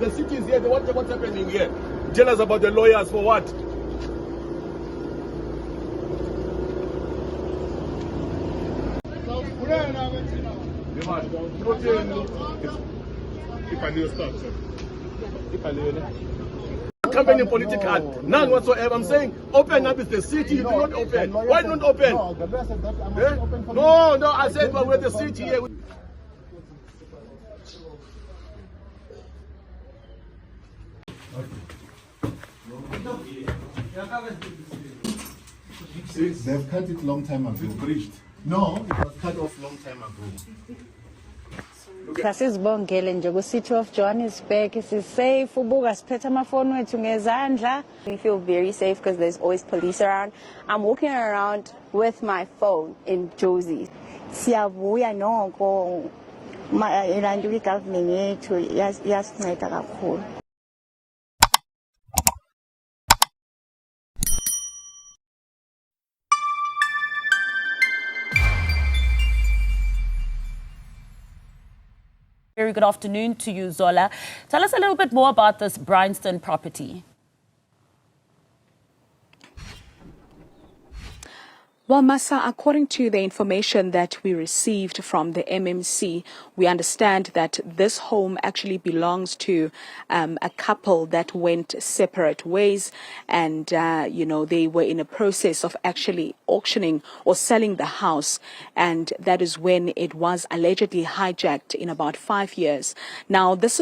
The city is here. What's happening here? Tell us about the lawyers for what? Campaigning political, none whatsoever. I'm saying open up is the city. You do not open. Why not open? No, the lawyer said that I'm not open for no, I said but we're the city here. They've cut it long time ago. Breached. No, it was cut off long time ago. Sasizibongele nje ku City of Johannesburg safe ubuka siphethe amafoni wethu ngezandla. We feel very safe because there's always police around. I'm walking around with my phone in Josie. Siyavuya noko ilandu government yethu yasinceda kakhulu. Very good afternoon to you, Zola. Tell us a little bit more about this Bryanston property. Well, Masa, according to the information that we received from the MMC, we understand that this home actually belongs to a couple that went separate ways, and they were in a process of actually auctioning or selling the house, and that is when it was allegedly hijacked in about 5 years. Now, this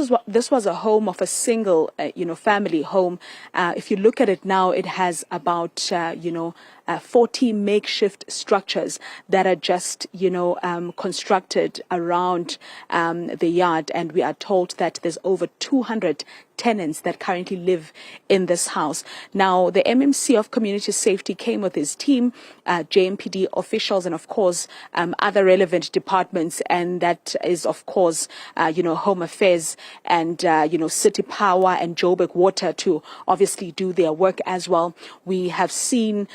was a home of a single family home. If you look at it now, it has about 40 makeshift structures that are just, constructed around the yard. And we are told that there's over 200 tenants that currently live in this house. Now, the MMC of Community Safety came with his team, JMPD officials, and of course, other relevant departments. And that is, of course, Home Affairs and, City Power and Joburg Water to obviously do their work as well. We have seen,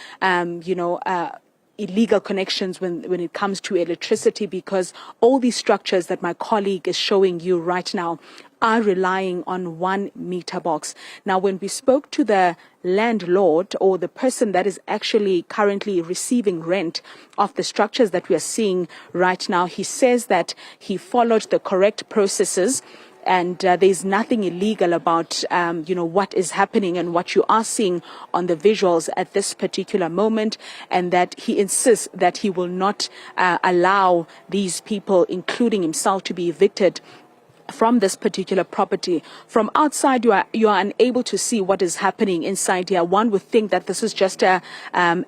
illegal connections when it comes to electricity, because all these structures that my colleague is showing you right now are relying on 1 meter box. Now, when we spoke to the landlord or the person that is actually currently receiving rent of the structures that we are seeing right now, he says that he followed the correct processes. And there's nothing illegal about, what is happening and what you are seeing on the visuals at this particular moment, and that he insists that he will not allow these people, including himself, to be evicted from this particular property. From outside, you are unable to see what is happening inside here. One would think that this is just a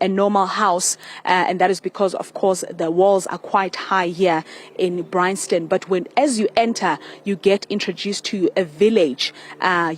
normal house, and that is because, of course, the walls are quite high here in Bryanston. But as you enter, you get introduced to a village, a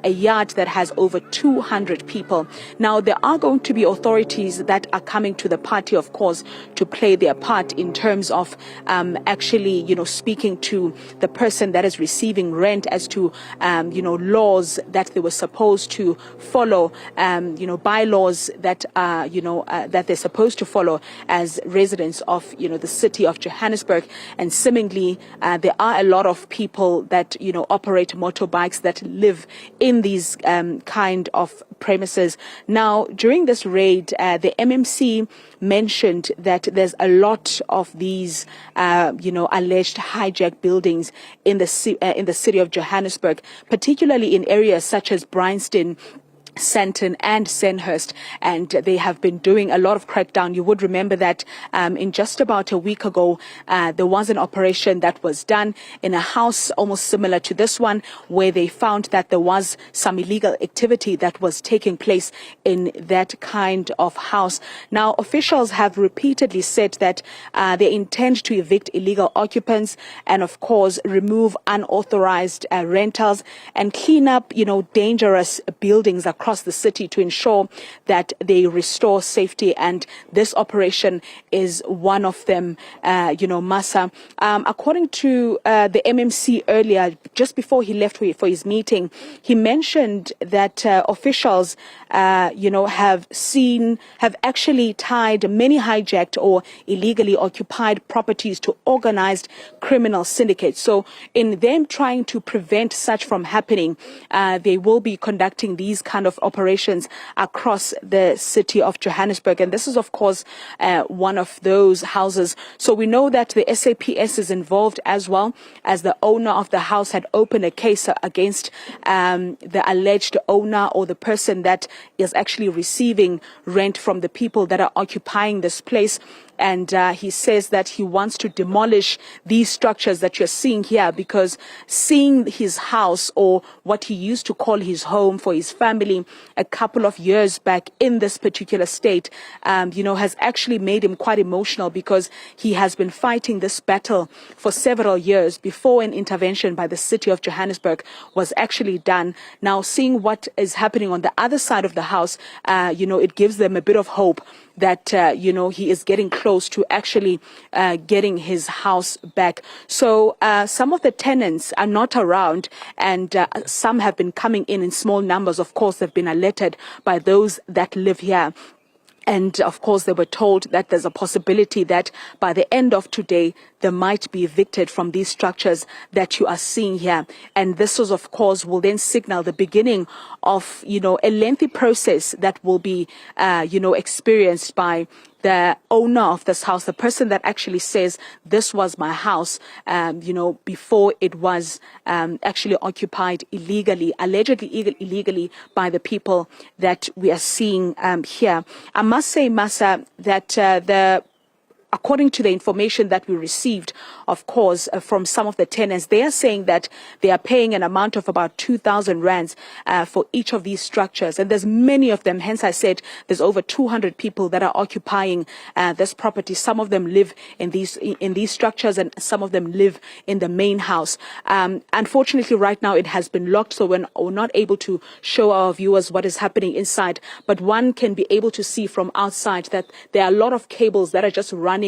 yard that has over 200 people. Now, there are going to be authorities that are coming to the party, of course, to play their part in terms of actually, speaking to the person that is receiving rent as to, laws that they were supposed to follow, bylaws that, that they're supposed to follow as residents of, the city of Johannesburg. And seemingly, there are a lot of people that, operate motorbikes that live in these kind of premises. Now, during this raid, the MMC mentioned that there's a lot of these, alleged hijacked buildings in the city of Johannesburg, particularly in areas such as Bryanston, Sandton and Sandhurst, and they have been doing a lot of crackdown. You would remember that in just about a week ago, there was an operation that was done in a house almost similar to this one, where they found that there was some illegal activity that was taking place in that kind of house. Now, officials have repeatedly said that they intend to evict illegal occupants and, of course, remove unauthorized rentals and clean up, dangerous buildings across across the city to ensure that they restore safety. And this operation is one of them, Masa. According to the MMC earlier, just before he left for his meeting, he mentioned that officials, have actually tied many hijacked or illegally occupied properties to organized criminal syndicates. So in them trying to prevent such from happening, they will be conducting these kind of operations across the city of Johannesburg. And this is, of course, one of those houses. So we know that the SAPS is involved as well, as the owner of the house had opened a case against the alleged owner or the person that is actually receiving rent from the people that are occupying this place. And he says that he wants to demolish these structures that you're seeing here, because seeing his house, or what he used to call his home for his family a couple of years back in this particular state, has actually made him quite emotional, because he has been fighting this battle for several years before an intervention by the City of Johannesburg was actually done. Now, seeing what is happening on the other side of the house, it gives them a bit of hope that, he is getting close to actually getting his house back. So some of the tenants are not around, and some have been coming in small numbers. Of course, they've been alerted by those that live here. And of course, they were told that there's a possibility that by the end of today, they might be evicted from these structures that you are seeing here. And this is, of course, will then signal the beginning of, a lengthy process that will be, experienced by the owner of this house, the person that actually says this was my house, before it was actually occupied illegally, allegedly illegally by the people that we are seeing here. I must say, Masa, that according to the information that we received, of course, from some of the tenants, they are saying that they are paying an amount of about 2,000 rands for each of these structures. And there's many of them. Hence, I said there's over 200 people that are occupying this property. Some of them live in these structures, and some of them live in the main house. Unfortunately, right now it has been locked, so we're not able to show our viewers what is happening inside. But one can be able to see from outside that there are a lot of cables that are just running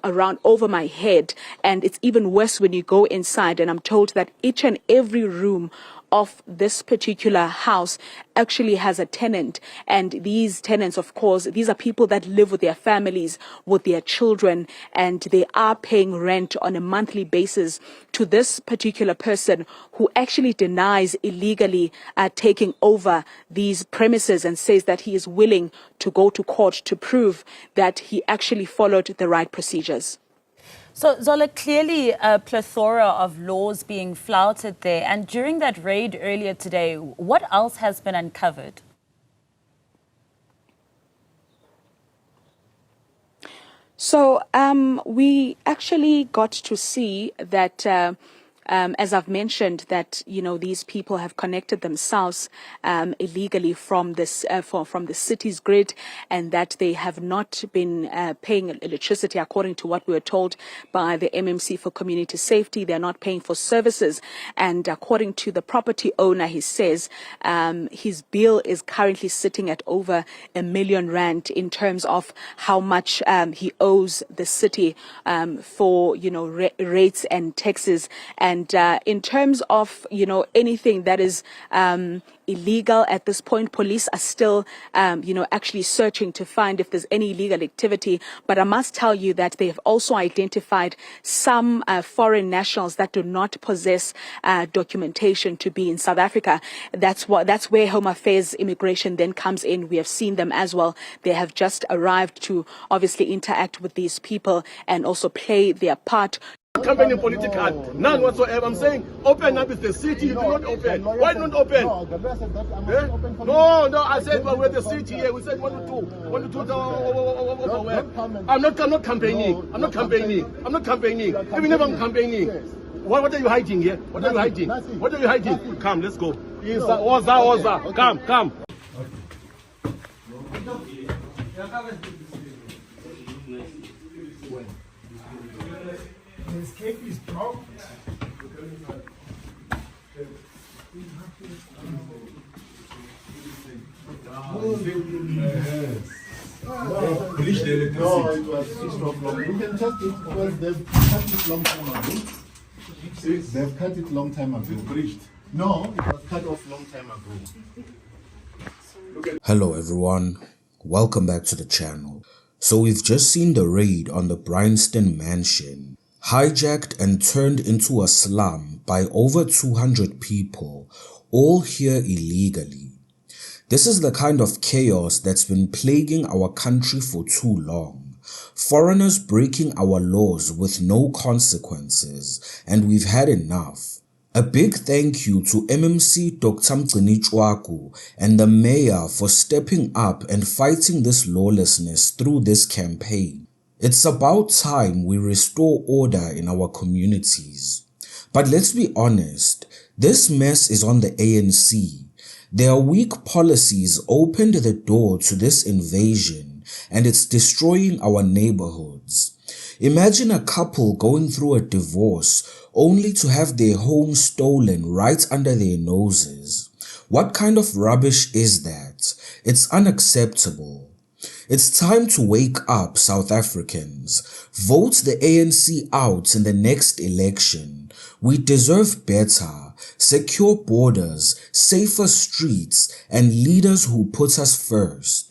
around over my head, and it's even worse when you go inside. And I'm told that each and every room of this particular house actually has a tenant, and these tenants, of course, these are people that live with their families, with their children, and they are paying rent on a monthly basis to this particular person who actually denies illegally taking over these premises, and says that he is willing to go to court to prove that he actually followed the right procedures. So, Zola, clearly a plethora of laws being flouted there. And during that raid earlier today, what else has been uncovered? So we actually got to see that, as I've mentioned, that these people have connected themselves illegally from this from the city's grid, and that they have not been paying electricity according to what we were told by the MMC for Community Safety. They're not paying for services, and according to the property owner, he says his bill is currently sitting at over R1 million in terms of how much he owes the city for rates and taxes. And in terms of, anything that is illegal at this point, police are still, actually searching to find if there's any illegal activity. But I must tell you that they have also identified some foreign nationals that do not possess documentation to be in South Africa. That's where Home Affairs Immigration then comes in. We have seen them as well. They have just arrived to obviously interact with these people and also play their part. Campaigning political, none whatsoever. I'm saying open up is the city. You do not open. Why not open? No, the lawyer said that I'm not open for No, I said but we're the city here. We said 1 to 2. 1 to 2. I'm not campaigning. I'm not campaigning. Even if I'm campaigning. What are you hiding here? What are you hiding? What are you hiding? Come, let's go. Oza. Come. His cape is broke. Bleached the electricity. No, it was switched off long. You can test it because they've cut it long time ago. They've cut it long time ago. Bleached. No, it was cut off long time ago. Hello everyone, welcome back to the channel. So we've just seen the raid on the Bryanston mansion, hijacked and turned into a slum by over 200 people, all here illegally. This is the kind of chaos that's been plaguing our country for too long. Foreigners breaking our laws with no consequences, and we've had enough. A big thank you to MMC Dr Mgcini Tshwaku and the mayor for stepping up and fighting this lawlessness through this campaign. It's about time we restore order in our communities. But let's be honest, this mess is on the ANC. Their weak policies opened the door to this invasion, and it's destroying our neighborhoods. Imagine a couple going through a divorce only to have their home stolen right under their noses. What kind of rubbish is that? It's unacceptable. It's time to wake up, South Africans. Vote the ANC out in the next election. We deserve better. Secure borders, safer streets, and leaders who put us first.